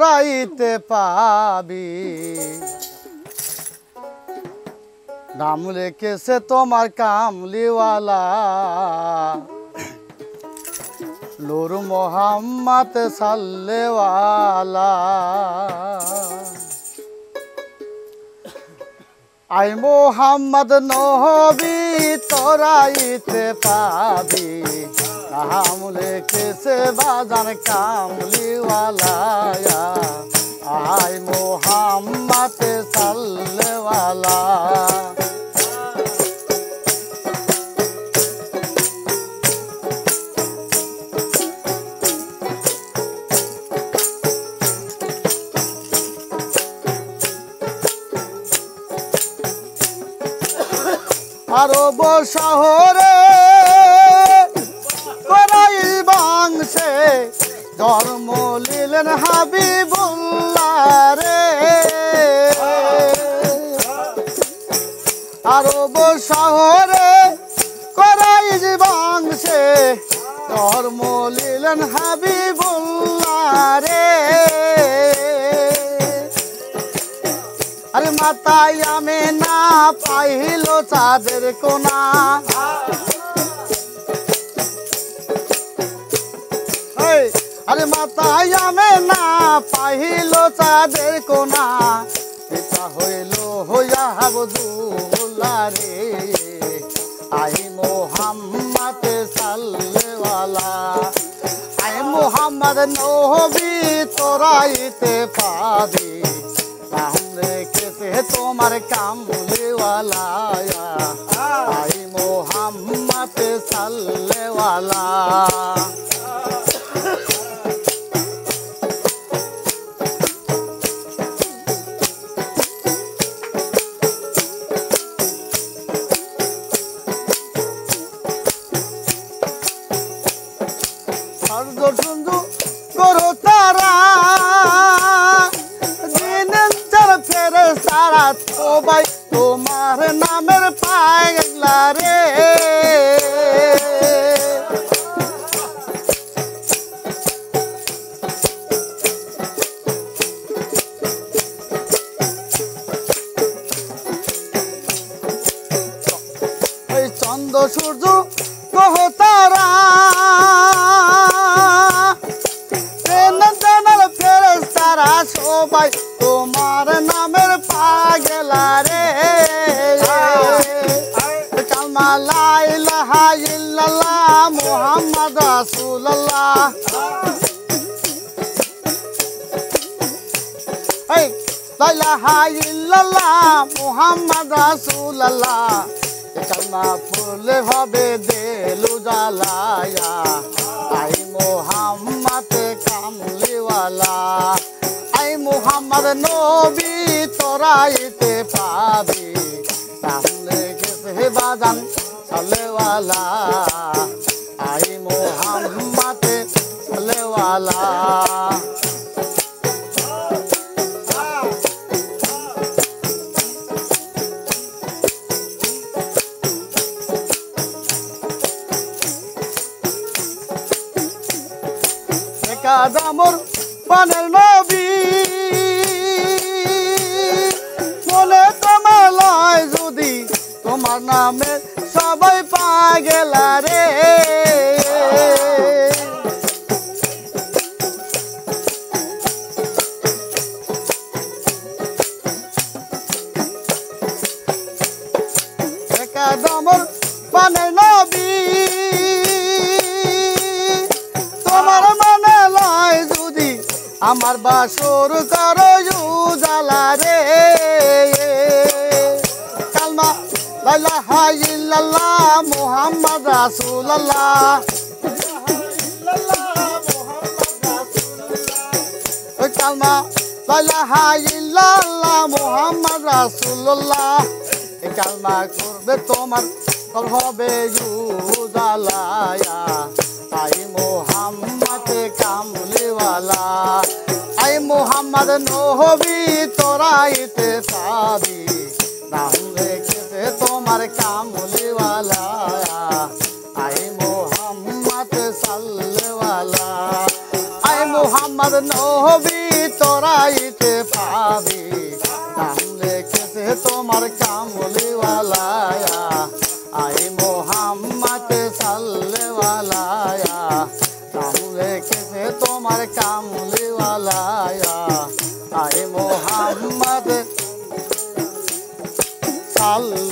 রাইতে পাবি নাম লেখেছে তোমার কামলিওয়ালা নূর মোহাম্মদ সাল্লেওয়ালা আই মোহাম্মদ নবী তোরাইতে পাবি নাম লেখেছে বাজান কামলিওয়ালা আই মোহাম্মদ সাল্লেওয়ালা আরব শহরে করাইল বংশে জন্ম নিলেন হাবিবুল্লাহ রে আরব শহরে করাইল বংশে জন্ম নিলেন হাবিবুল্লাহ রে আরে মাতায় আমি না পাইল চাঁদের কোনা আরে মাতায় আমি না পাইল চাঁদের কোনা এটা হইল হইয়া আব্দুল্লাহ রে আই মোহাম্মদ সাল্লেওয়ালা আই মোহাম্মদ নবী তোরাইতে পাবি নাম রেখেছে তোমার কামলিওয়ালা আই মোহাম্মদ সাল্লেওয়ালা সুন্দর করো তারা ফেরেশতারা সবাই তোমার নামের পাগলা রে ওই চন্দ্র সূর্য গ্রহ তারা ফেরেশতারা সবাই তোমার নামের পাগলা রে কালমা লা ইলাহা ইল্লাল্লাহ মুহাম্মদ রাসূলুল্লাহ এই লা ইলাহা ইল্লাল্লাহ মুহাম্মদ রাসূলুল্লাহ কালমা পড়লে হবে দেলু জ্বালায়া আই মোহাম্মদ কামলিওয়ালা আই মোহাম্মদ নবী তোরাইতে পাবি নাম লেখেছে বাজান সাল্লেওয়ালা আই মোহাম্মদ সাল্লেওয়ালা কাদামর পানের নবী মনে তোমার লয় যদি তোমার নামে সবাই পাগলা রে কাদামর পানের নবী তোমার মনে লয় যদি আমার বাসর করো উজালা রে কালমা লা ইলাহা ইল্লাল্লাহ মুহাম্মদ রাসূলুল্লাহ কালমা লা ইলাহা ইল্লাল্লাহ মুহাম্মদ রাসূলুল্লাহ এই কালমা করবে তোমার হবে উজালা আই মোহাম্মদ কামলিওয়ালা আই মোহাম্মদ নবী তোরাইতে পাবি নাম রেখেছে তোমার কামলিওয়ালা আই মোহাম্মদ সাল্লেওয়ালা আই মোহাম্মদ নবী তোর নবী নাম লেখেছে তোমার কামলিওয়ালায়া আই মোহাম্মদ সাল্লেওয়ালায়া নাম লেখেছে তোমার কামলিওয়ালায়া আই মোহাম্মদ সাল্লে